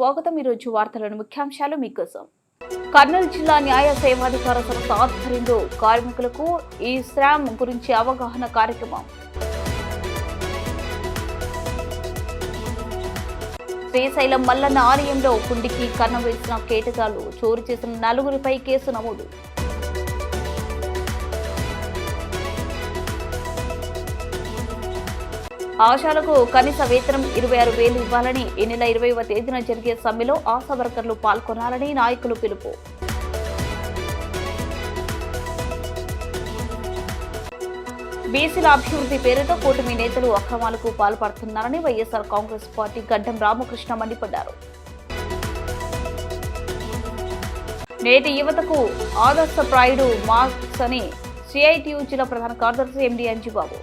స్వాగతం. ఈరోజు వార్తలను ముఖ్యాంశాలు మీకోసం. కర్నూలు జిల్లా న్యాయ సేవాధికార సంస్థ ఆధ్వర్యంలో కార్మికులకు ఈ శ్రామ్ గురించి అవగాహన కార్యక్రమం. శ్రీశైలం మల్లన్న ఆలయంలో కుండికి కన్నం వేసిన కేటగాళ్లు, చోరీ చేసిన 4గురిపై కేసు నమోదు. ఆశాలకు కనీస వేతనం 26,000 ఇవ్వాలని ఈ నెల 20వ తేదీన జరిగే సమ్మెలో ఆశా వర్కర్లు పాల్గొనాలని నాయకులు పిలుపు. బీసీల అభివృద్ధి పేరుతో కూటమి నేతలు అక్రమాలకు పాల్పడుతున్నారని వైఎస్ఆర్ కాంగ్రెస్ పార్టీ గడ్డం రామకృష్ణ మండిపడ్డారు. నేటి యువతకు ఆదర్శప్రాయుడు మార్క్స్ అని సిఐటియు జిల్లా ప్రధాన కార్యదర్శి ఎండి అంజిబాబు.